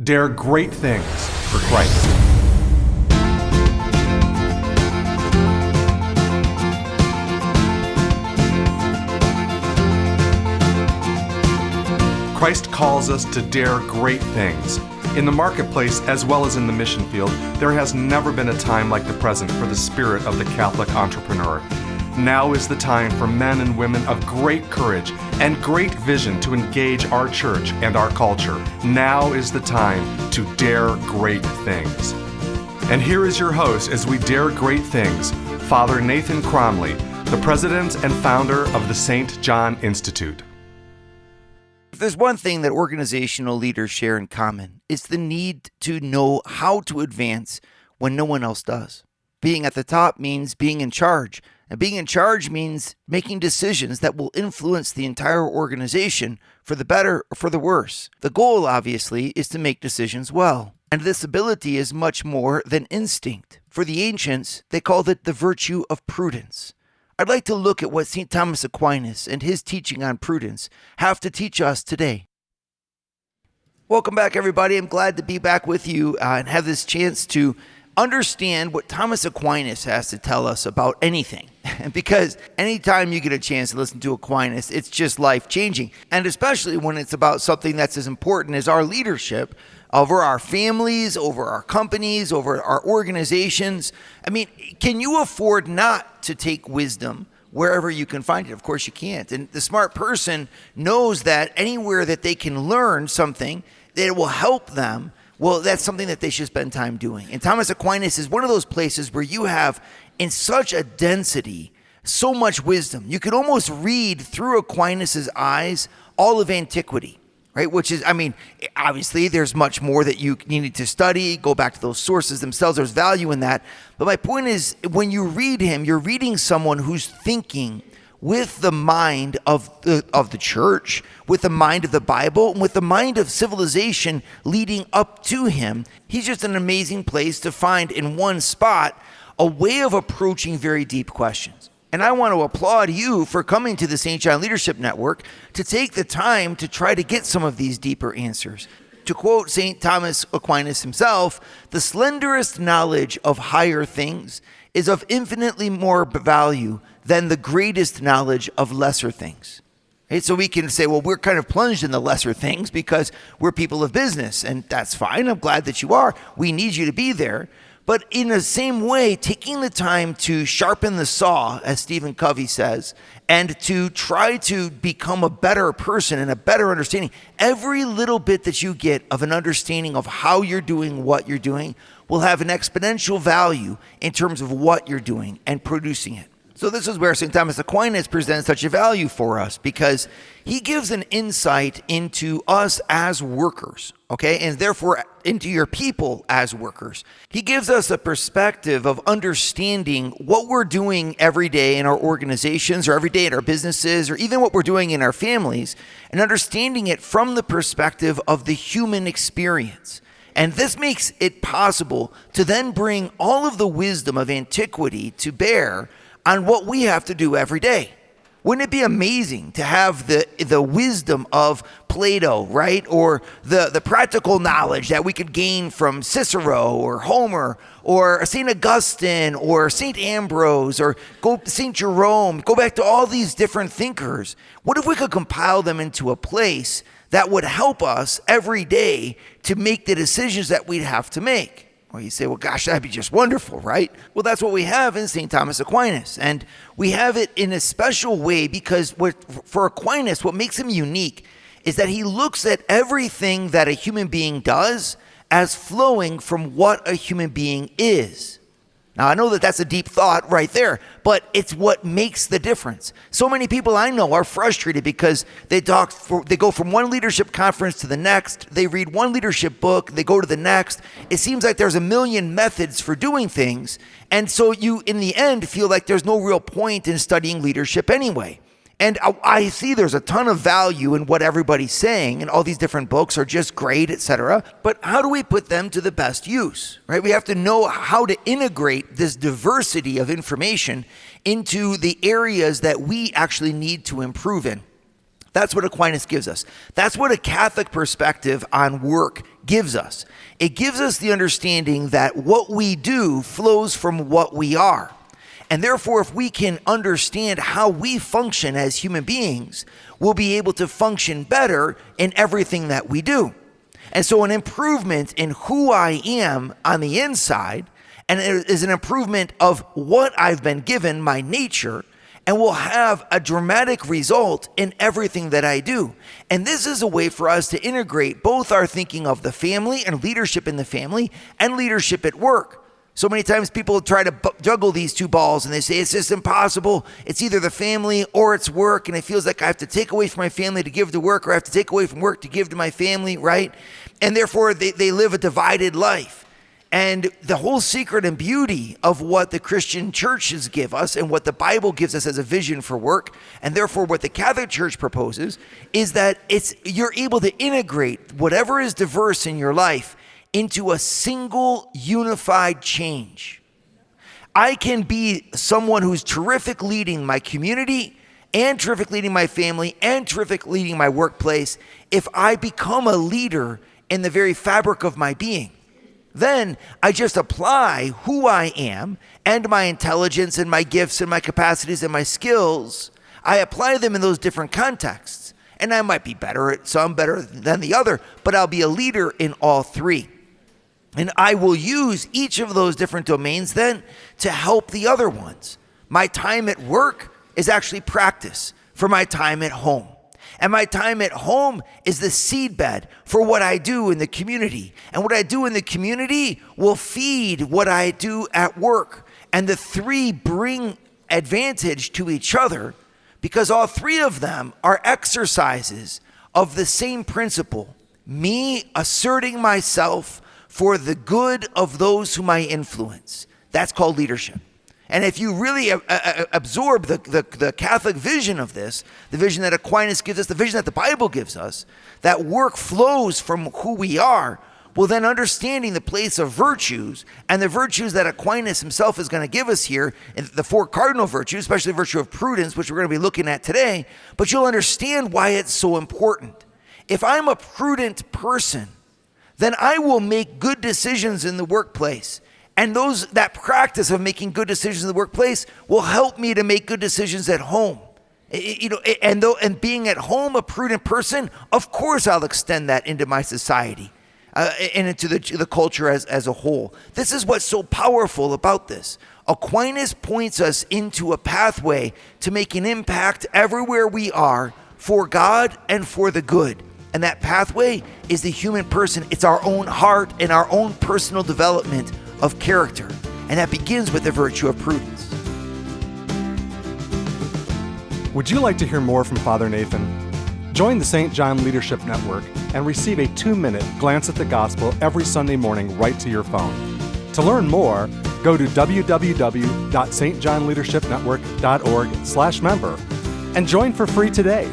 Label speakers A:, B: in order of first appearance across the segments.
A: dare great things for Christ. Christ calls us to dare great things. In the marketplace, as well as in the mission field, there has never been a time like the present for the spirit of the Catholic entrepreneur. Now is the time for men and women of great courage and great vision to engage our church and our culture. Now is the time to dare great things. And here is your host as we dare great things, Father Nathan Cromley, the president and founder of the St. John Institute.
B: If there's one thing that organizational leaders share in common, it's the need to know how to advance when no one else does. Being at the top means being in charge, and being in charge means making decisions that will influence the entire organization for the better or for the worse. The goal, obviously, is to make decisions well, and this ability is much more than instinct. For the ancients, they called it the virtue of prudence. I'd like to look at what St. Thomas Aquinas and his teaching on prudence have to teach us today. Welcome back, everybody. I'm glad to be back with you and have this chance to understand what Thomas Aquinas has to tell us about anything. Because anytime you get a chance to listen to Aquinas, it's just life-changing. And especially when it's about something that's as important as our leadership over our families, over our companies, over our organizations. I mean, can you afford not to take wisdom wherever you can find it? Of course you can't. And the smart person knows that anywhere that they can learn something that will help them, well, that's something that they should spend time doing. And Thomas Aquinas is one of those places where you have, in such a density, so much wisdom. You could almost read through Aquinas' eyes all of antiquity. Right? Which is, I mean, obviously there's much more that you need to study, go back to those sources themselves. There's value in that. But my point is, when you read him, you're reading someone who's thinking with the mind of the church, with the mind of the Bible, and with the mind of civilization leading up to him. He's just an amazing place to find in one spot a way of approaching very deep questions. And I want to applaud you for coming to the St. John Leadership Network to take the time to try to get some of these deeper answers. To quote St. Thomas Aquinas himself, the slenderest knowledge of higher things is of infinitely more value than the greatest knowledge of lesser things. Right? So we can say, well, we're kind of plunged in the lesser things because we're people of business, and that's fine. I'm glad that you are. We need you to be there. But in the same way, taking the time to sharpen the saw, as Stephen Covey says, and to try to become a better person and a better understanding, every little bit that you get of an understanding of how you're doing what you're doing will have an exponential value in terms of what you're doing and producing it. So this is where St. Thomas Aquinas presents such a value for us, because he gives an insight into us as workers, okay, and therefore into your people as workers. He gives us a perspective of understanding what we're doing every day in our organizations or every day in our businesses or even what we're doing in our families, and understanding it from the perspective of the human experience. And this makes it possible to then bring all of the wisdom of antiquity to bear on what we have to do every day. Wouldn't it be amazing to have the wisdom of Plato, right? Or the practical knowledge that we could gain from Cicero or Homer or St. Augustine or St. Ambrose or St. Jerome, go back to all these different thinkers. What if we could compile them into a place that would help us every day to make the decisions that we'd have to make? Well, you say, well, gosh, that'd be just wonderful, right? Well, that's what we have in St. Thomas Aquinas. And we have it in a special way because for Aquinas, what makes him unique is that he looks at everything that a human being does as flowing from what a human being is. Now, I know that that's a deep thought right there, but it's what makes the difference. So many people I know are frustrated because they go from one leadership conference to the next, they read one leadership book, they go to the next. It seems like there's a million methods for doing things, and so you, in the end, feel like there's no real point in studying leadership anyway. And I see there's a ton of value in what everybody's saying, and all these different books are just great, etc. But how do we put them to the best use, right? We have to know how to integrate this diversity of information into the areas that we actually need to improve in. That's what Aquinas gives us. That's what a Catholic perspective on work gives us. It gives us the understanding that what we do flows from what we are. And therefore, if we can understand how we function as human beings, we'll be able to function better in everything that we do. And so an improvement in who I am on the inside, and it is an improvement of what I've been given, my nature, and will have a dramatic result in everything that I do. And this is a way for us to integrate both our thinking of the family and leadership in the family and leadership at work. So many times people try to juggle these two balls and they say, it's just impossible. It's either the family or it's work. And it feels like I have to take away from my family to give to work, or I have to take away from work to give to my family, right? And therefore they live a divided life. And the whole secret and beauty of what the Christian churches give us and what the Bible gives us as a vision for work, and therefore what the Catholic Church proposes, is that you're able to integrate whatever is diverse in your life into a single unified change. I can be someone who's terrific leading my community and terrific leading my family and terrific leading my workplace if I become a leader in the very fabric of my being. Then I just apply who I am and my intelligence and my gifts and my capacities and my skills. I apply them in those different contexts. And I might be better at some, better than the other, but I'll be a leader in all three. And I will use each of those different domains then to help the other ones. My time at work is actually practice for my time at home. And my time at home is the seedbed for what I do in the community. And what I do in the community will feed what I do at work. And the three bring advantage to each other because all three of them are exercises of the same principle. Me asserting myself for the good of those whom I influence. That's called leadership. And if you really absorb the Catholic vision of this, the vision that Aquinas gives us, the vision that the Bible gives us, that work flows from who we are, well then understanding the place of virtues and the virtues that Aquinas himself is going to give us here, in the four cardinal virtues, especially the virtue of prudence, which we're going to be looking at today, but you'll understand why it's so important. If I'm a prudent person, then I will make good decisions in the workplace. And that practice of making good decisions in the workplace will help me to make good decisions at home. And being at home a prudent person, of course I'll extend that into my society and into the culture as a whole. This is what's so powerful about this. Aquinas points us into a pathway to make an impact everywhere we are for God and for the good. And that pathway is the human person. It's our own heart and our own personal development of character. And that begins with the virtue of prudence.
A: Would you like to hear more from Father Nathan? Join the St. John Leadership Network and receive a 2-minute glance at the gospel every Sunday morning right to your phone. To learn more, go to www.stjohnleadershipnetwork.org/member and join for free today.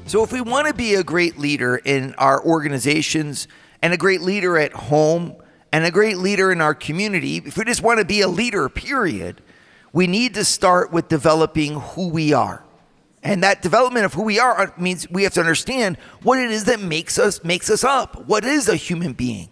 B: So if we want to be a great leader in our organizations and a great leader at home and a great leader in our community, if we just want to be a leader, period, we need to start with developing who we are. And that development of who we are means we have to understand what it is that makes us up. What is a human being,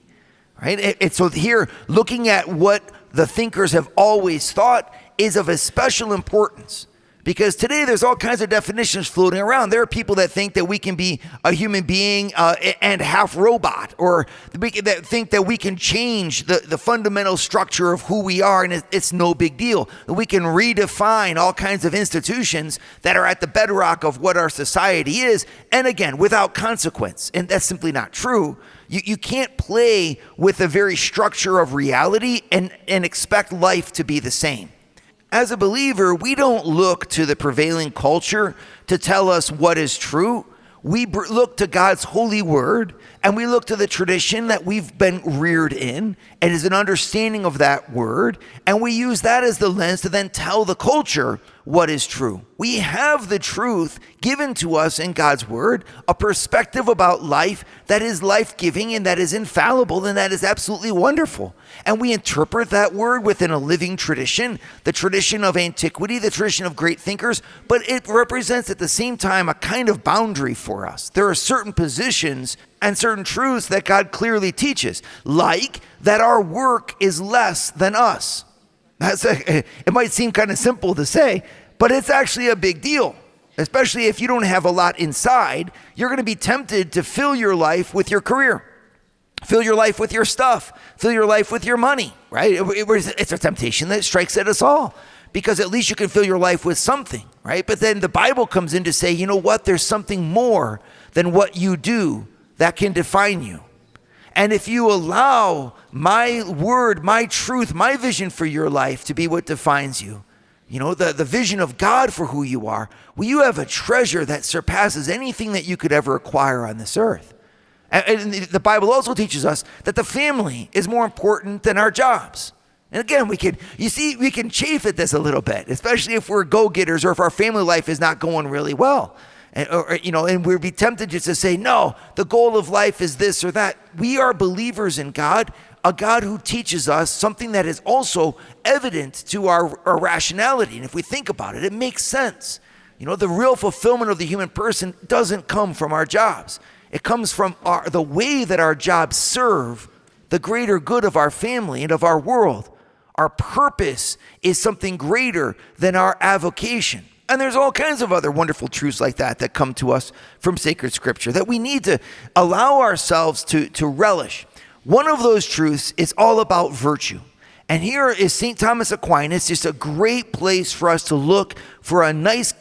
B: right? And so here, looking at what the thinkers have always thought is of a special importance. Because today there's all kinds of definitions floating around. There are people that think that we can be a human being and half robot, or that think that we can change the fundamental structure of who we are, and it's no big deal. We can redefine all kinds of institutions that are at the bedrock of what our society is, and again, without consequence. And that's simply not true. You can't play with the very structure of reality and expect life to be the same. As a believer, we don't look to the prevailing culture to tell us what is true. We look to God's holy word, and we look to the tradition that we've been reared in, and is an understanding of that word, and we use that as the lens to then tell the culture what is true. We have the truth given to us in God's word, a perspective about life that is life-giving and that is infallible and that is absolutely wonderful. And we interpret that word within a living tradition, the tradition of antiquity, the tradition of great thinkers, but it represents at the same time a kind of boundary for us. There are certain positions and certain truths that God clearly teaches, like that our work is less than us. It might seem kind of simple to say, but it's actually a big deal. Especially if you don't have a lot inside, you're going to be tempted to fill your life with your career, fill your life with your stuff, fill your life with your money, right? It's a temptation that strikes at us all, because at least you can fill your life with something, right? But then the Bible comes in to say, you know what? There's something more than what you do that can define you. And if you allow my word, my truth, my vision for your life to be what defines you, you know, the vision of God for who you are, well, you have a treasure that surpasses anything that you could ever acquire on this earth. And the Bible also teaches us that the family is more important than our jobs. And again, we can chafe at this a little bit, especially if we're go-getters or if our family life is not going really well. And we'd be tempted just to say, no, the goal of life is this or that. We are believers in God, a God who teaches us something that is also evident to our rationality. And if we think about it, it makes sense. You know, the real fulfillment of the human person doesn't come from our jobs. It comes from the way that our jobs serve the greater good of our family and of our world. Our purpose is something greater than our avocation. And there's all kinds of other wonderful truths like that come to us from sacred scripture that we need to allow ourselves to relish. One of those truths is all about virtue. And here is St. Thomas Aquinas, just a great place for us to look for a nice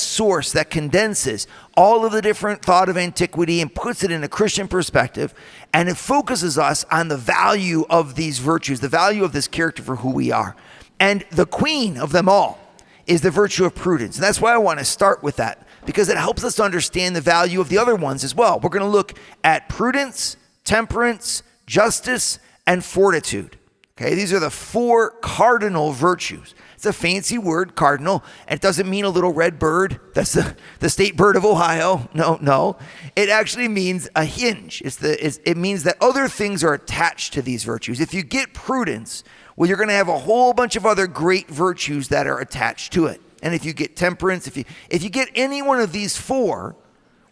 B: source that condenses all of the different thought of antiquity and puts it in a Christian perspective. And it focuses us on the value of these virtues, the value of this character for who we are. And the queen of them all is the virtue of prudence. And that's why I want to start with that, because it helps us to understand the value of the other ones as well. We're going to look at prudence, temperance, justice, and fortitude. Okay, these are the 4 cardinal virtues. It's a fancy word, cardinal, and it doesn't mean a little red bird. That's the state bird of Ohio. No. It actually means a hinge. It means that other things are attached to these virtues. If you get prudence, well, you're going to have a whole bunch of other great virtues that are attached to it. And if you get temperance, if you get any one of these 4,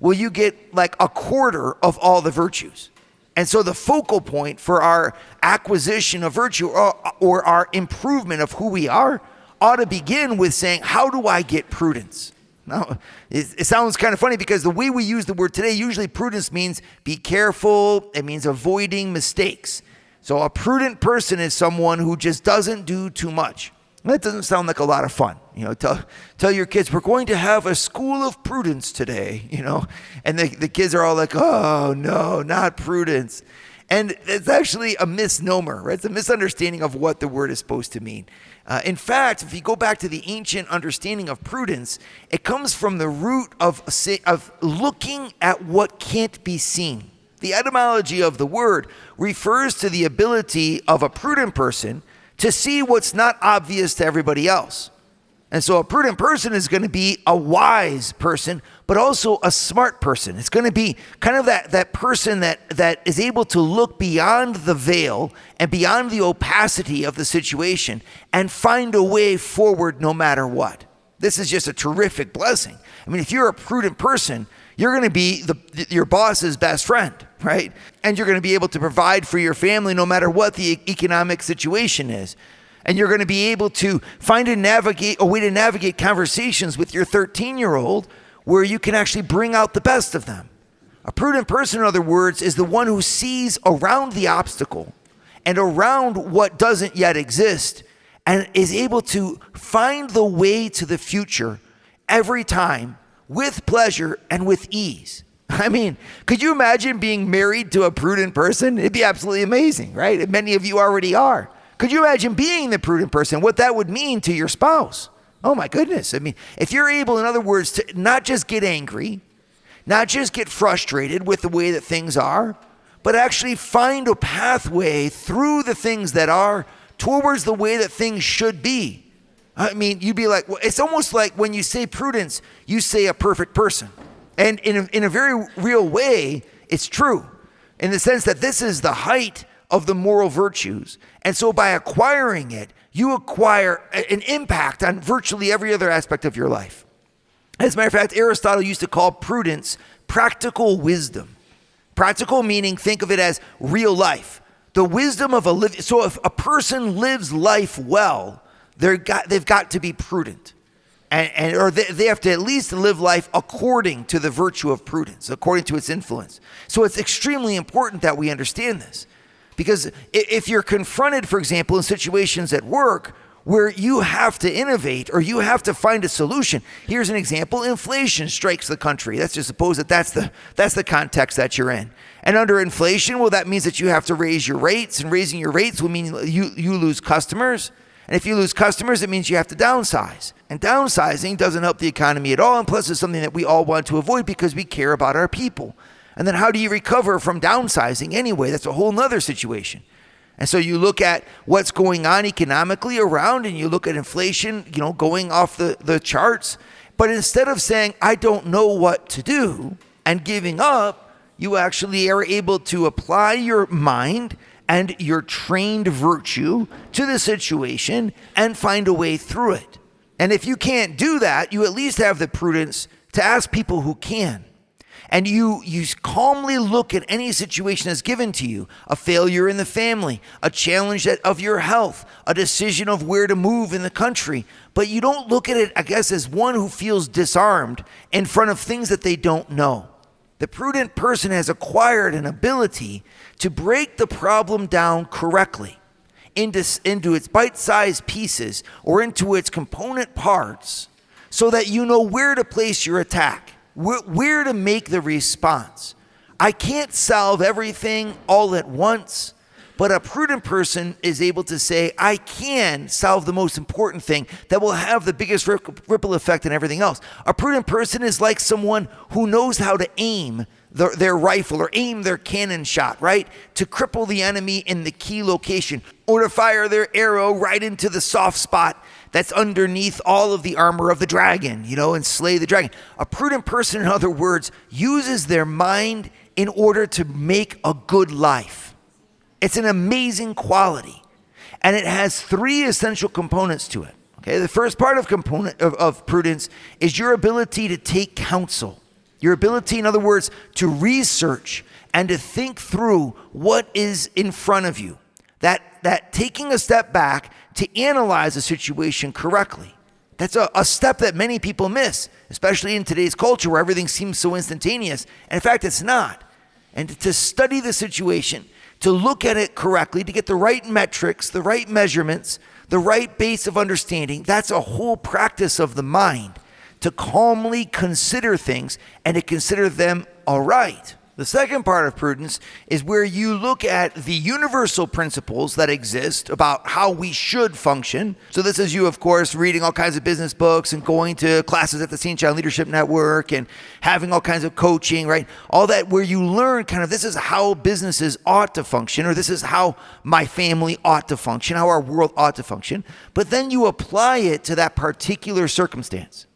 B: well, you get like a quarter of all the virtues. And so the focal point for our acquisition of virtue or our improvement of who we are ought to begin with saying, how do I get prudence? Now, it sounds kind of funny because the way we use the word today, usually prudence means be careful. It means avoiding mistakes. So a prudent person is someone who just doesn't do too much. That doesn't sound like a lot of fun. You know, tell your kids, we're going to have a school of prudence today, you know, and the kids are all like, oh, no, not prudence. And it's actually a misnomer, right? It's a misunderstanding of what the word is supposed to mean. In fact, if you go back to the ancient understanding of prudence, it comes from the root of looking at what can't be seen. The etymology of the word refers to the ability of a prudent person to see what's not obvious to everybody else. And so a prudent person is going to be a wise person, but also a smart person. It's going to be kind of that person that is able to look beyond the veil and beyond the opacity of the situation and find a way forward no matter what. This is just a terrific blessing. I mean, if you're a prudent person, you're going to be your boss's best friend, right? And you're going to be able to provide for your family no matter what the economic situation is. And you're going to be able to find a way to navigate conversations with your 13-year-old where you can actually bring out the best of them. A prudent person, in other words, is the one who sees around the obstacle and around what doesn't yet exist and is able to find the way to the future every time with pleasure and with ease. I mean, could you imagine being married to a prudent person? It'd be absolutely amazing, right? And many of you already are. Could you imagine being the prudent person, what that would mean to your spouse? Oh my goodness. I mean, if you're able, in other words, to not just get angry, not just get frustrated with the way that things are, but actually find a pathway through the things that are towards the way that things should be. I mean, you'd be like, well, it's almost like when you say prudence, you say a perfect person. And in a very real way, it's true in the sense that this is the height of the moral virtues. And so by acquiring it, you acquire an impact on virtually every other aspect of your life. As a matter of fact, Aristotle used to call prudence practical wisdom. Practical meaning, think of it as real life. The wisdom of so if a person lives life well, they've got to be prudent. Or they have to at least live life according to the virtue of prudence, according to its influence. So it's extremely important that we understand this. Because if you're confronted, for example, in situations at work where you have to innovate or you have to find a solution. Here's an example. Inflation strikes the country. Let's just suppose that's the context that you're in. And under inflation, well, that means that you have to raise your rates, and raising your rates will mean you lose customers. And if you lose customers, it means you have to downsize. And downsizing doesn't help the economy at all. And plus, it's something that we all want to avoid because we care about our people. And then how do you recover from downsizing anyway? That's a whole nother situation. And so you look at what's going on economically around, and you look at inflation, going off the charts. But instead of saying, I don't know what to do, and giving up, you actually are able to apply your mind and your trained virtue to the situation and find a way through it. And if you can't do that, you at least have the prudence to ask people who can. And you calmly look at any situation that's given to you, a failure in the family, a challenge of your health, a decision of where to move in the country. But you don't look at it, I guess, as one who feels disarmed in front of things that they don't know. The prudent person has acquired an ability to break the problem down correctly into its bite-sized pieces or into its component parts so that you know where to place your attack. Where to make the response. I can't solve everything all at once, but a prudent person is able to say, I can solve the most important thing that will have the biggest ripple effect on everything else. A prudent person is like someone who knows how to aim their rifle or aim their cannon shot, right? To cripple the enemy in the key location or to fire their arrow right into the soft spot that's underneath all of the armor of the dragon, and slay the dragon. A prudent person, in other words, uses their mind in order to make a good life. It's an amazing quality. And it has three essential components to it. Okay, the first part of prudence is your ability to take counsel. Your ability, in other words, to research and to think through what is in front of you. That taking a step back to analyze a situation correctly. That's a step that many people miss, especially in today's culture where everything seems so instantaneous. And in fact, it's not. And to study the situation, to look at it correctly, to get the right metrics, the right measurements, the right base of understanding, that's a whole practice of the mind to calmly consider things and to consider them all right. The second part of prudence is where you look at the universal principles that exist about how we should function. So this is you, of course, reading all kinds of business books and going to classes at the St. John Leadership Network and having all kinds of coaching, right? All that where you learn kind of this is how businesses ought to function, or this is how my family ought to function, how our world ought to function. But then you apply it to that particular circumstance.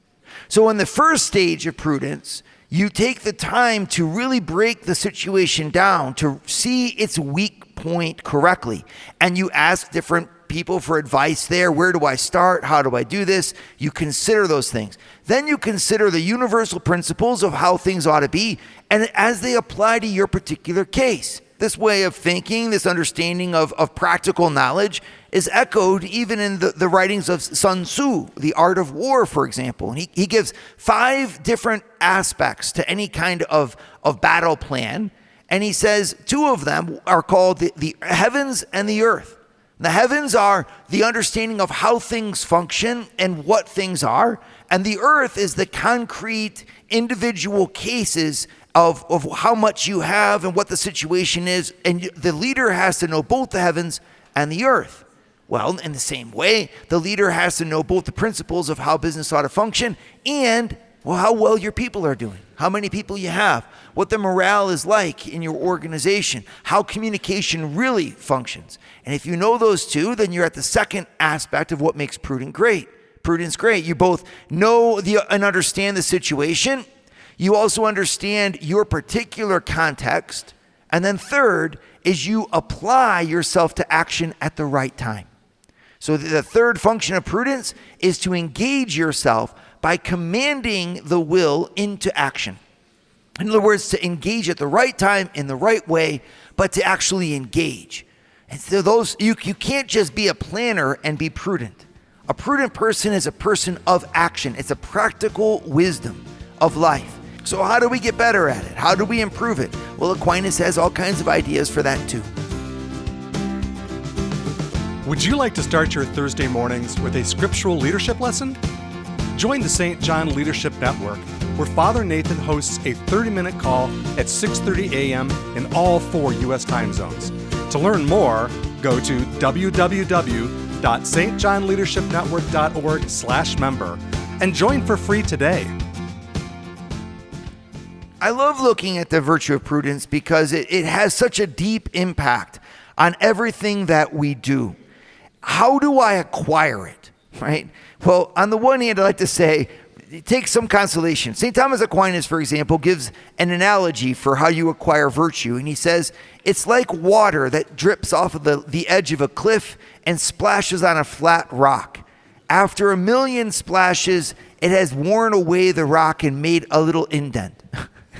B: So in the first stage of prudence, you take the time to really break the situation down, to see its weak point correctly. And you ask different people for advice there. Where do I start? How do I do this? You consider those things. Then you consider the universal principles of how things ought to be, and as they apply to your particular case. This way of thinking, this understanding of practical knowledge is echoed even in the writings of Sun Tzu, The Art of War, for example. And he gives 5 different aspects to any kind of battle plan. And he says 2 of them are called the heavens and the earth. The heavens are the understanding of how things function and what things are. And the earth is the concrete individual cases of how much you have and what the situation is. And the leader has to know both the heavens and the earth. Well, in the same way, the leader has to know both the principles of how business ought to function and how well your people are doing, how many people you have, what the morale is like in your organization, how communication really functions. And if you know those 2, then you're at the second aspect of what makes prudent great. Prudence, great. You both know and understand the situation. You also understand your particular context. And then third is you apply yourself to action at the right time. So the third function of prudence is to engage yourself by commanding the will into action. In other words, to engage at the right time in the right way, but to actually engage. And so you can't just be a planner and be prudent. A prudent person is a person of action. It's a practical wisdom of life. So how do we get better at it? How do we improve it? Well, Aquinas has all kinds of ideas for that too.
A: Would you like to start your Thursday mornings with a scriptural leadership lesson? Join the St. John Leadership Network, where Father Nathan hosts a 30-minute call at 6:30 a.m. in all 4 U.S. time zones. To learn more, go to www.stjohnleadershipnetwork.org/member and join for free today.
B: I love looking at the virtue of prudence because it has such a deep impact on everything that we do. How do I acquire it, right? Well, on the one hand, I like to say, take some consolation. St. Thomas Aquinas, for example, gives an analogy for how you acquire virtue. And he says, it's like water that drips off of the edge of a cliff and splashes on a flat rock. After 1,000,000 splashes, it has worn away the rock and made a little indent.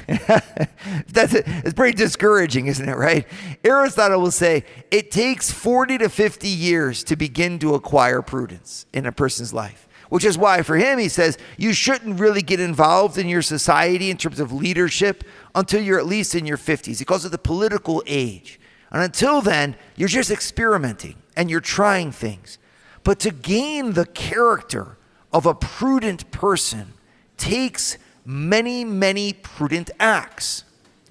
B: It's pretty discouraging, isn't it, right? Aristotle will say it takes 40 to 50 years to begin to acquire prudence in a person's life, which is why for him, he says, you shouldn't really get involved in your society in terms of leadership until you're at least in your 50s. He calls it the political age. And until then, you're just experimenting and you're trying things. But to gain the character of a prudent person takes many, many prudent acts.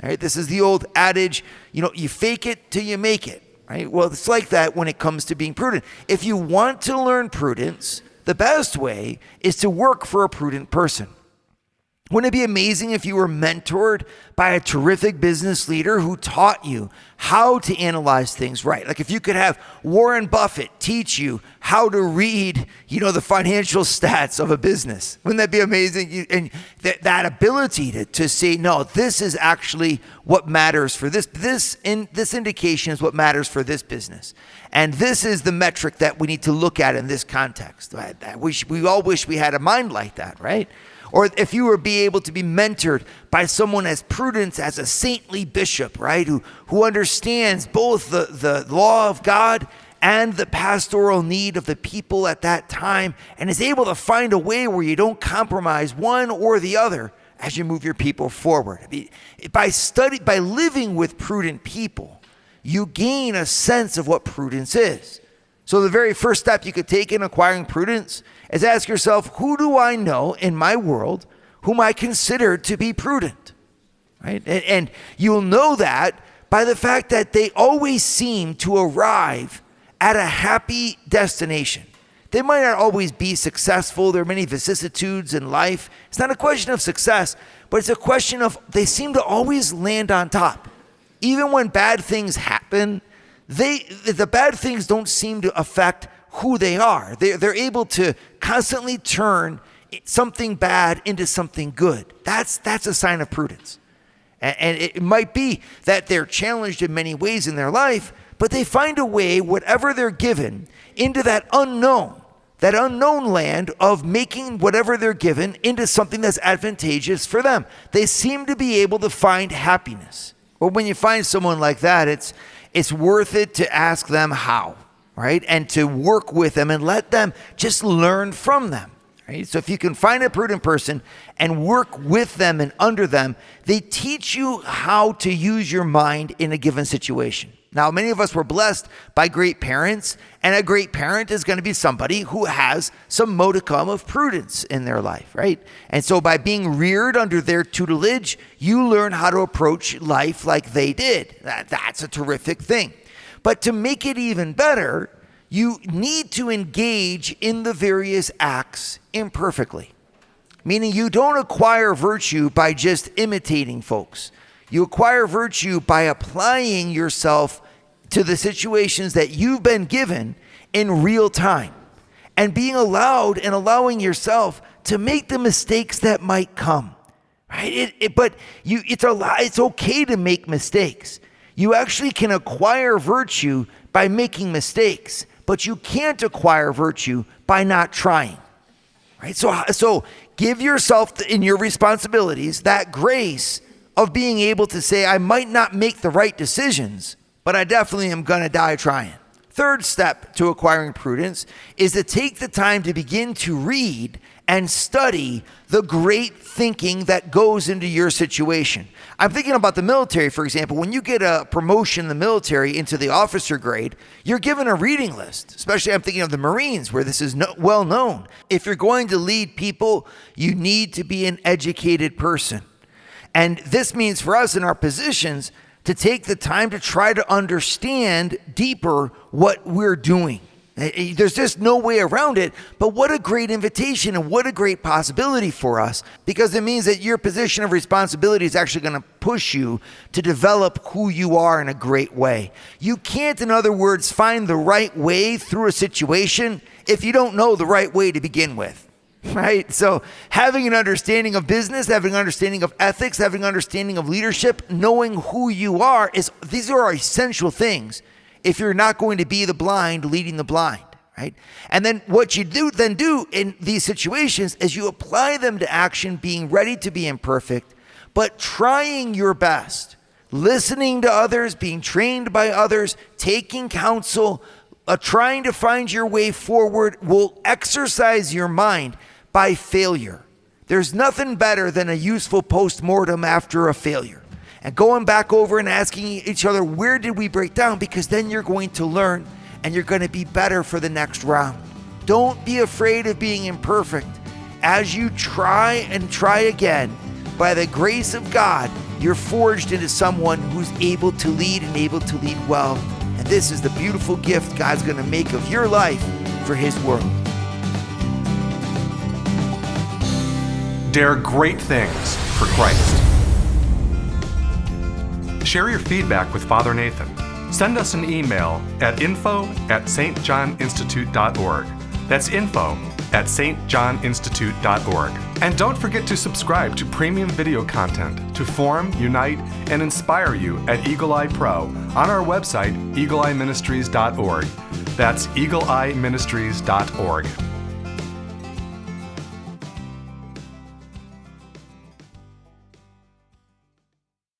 B: All right? This is the old adage, you fake it till you make it. Right? Well, it's like that when it comes to being prudent. If you want to learn prudence, the best way is to work for a prudent person. Wouldn't it be amazing if you were mentored by a terrific business leader who taught you how to analyze things right? Like if you could have Warren Buffett teach you how to read, the financial stats of a business. Wouldn't that be amazing? And that ability to say, no, this is actually what matters for this. This indication is what matters for this business. And this is the metric that we need to look at in this context. Right? We all wish we had a mind like that, right? Or if you were able to be mentored by someone as Prudence, as a saintly bishop, right, who understands both the law of God and the pastoral need of the people at that time, and is able to find a way where you don't compromise one or the other as you move your people forward. By living with prudent people, you gain a sense of what prudence is. So the very first step you could take in acquiring prudence is ask yourself, who do I know in my world whom I consider to be prudent? Right? And you'll know that by the fact that they always seem to arrive at a happy destination. They might not always be successful. There are many vicissitudes in life. It's not a question of success, but it's a question of they seem to always land on top. Even when bad things happen, the bad things don't seem to affect who they are. They're able to constantly turn something bad into something good. That's a sign of prudence. And it might be that they're challenged in many ways in their life, but they find a way, whatever they're given, into that unknown land of making whatever they're given into something that's advantageous for them. They seem to be able to find happiness. Well, when you find someone like that, it's worth it to ask them how, right? And to work with them and let them just learn from them, right? So if you can find a prudent person and work with them and under them, they teach you how to use your mind in a given situation. Now, many of us were blessed by great parents, and a great parent is going to be somebody who has some modicum of prudence in their life, right? And so by being reared under their tutelage, you learn how to approach life like they did. That's a terrific thing. But to make it even better, you need to engage in the various acts imperfectly. Meaning you don't acquire virtue by just imitating folks. You acquire virtue by applying yourself to the situations that you've been given in real time. and being allowed and allowing yourself to make the mistakes that might come. Right? It's okay to make mistakes. You actually can acquire virtue by making mistakes, but you can't acquire virtue by not trying. Right? So give yourself in your responsibilities that grace of being able to say, I might not make the right decisions, but I definitely am going to die trying. Third step to acquiring prudence is to take the time to begin to read and study the great thinking that goes into your situation. I'm thinking about the military, for example. When you get a promotion in the military into the officer grade, you're given a reading list. Especially I'm thinking of the Marines, where this is well known. If you're going to lead people, you need to be an educated person. And this means for us in our positions to take the time to try to understand deeper what we're doing. There's just no way around it, but what a great invitation and what a great possibility for us, because it means that your position of responsibility is actually going to push you to develop who you are in a great way. You can't, in other words, find the right way through a situation if you don't know the right way to begin with. Right? So having an understanding of business, having an understanding of ethics, having an understanding of leadership, knowing who you are, these are essential things if you're not going to be the blind leading the blind, right? And then what you do in these situations is you apply them to action, being ready to be imperfect, but trying your best, listening to others, being trained by others, taking counsel, trying to find your way forward will exercise your mind by failure. There's nothing better than a useful post-mortem after a failure. And going back over and asking each other, where did we break down? Because then you're going to learn and you're going to be better for the next round. Don't be afraid of being imperfect. As you try and try again, by the grace of God, you're forged into someone who's able to lead and able to lead well. And this is the beautiful gift God's going to make of your life for His world.
A: Dare great things for Christ. Share your feedback with Father Nathan. Send us an email at info@stjohninstitute.org. That's info@stjohninstitute.org. And don't forget to subscribe to premium video content to form, unite, and inspire you at Eagle Eye Pro on our website, eagleeyeministries.org. That's eagleeyeministries.org.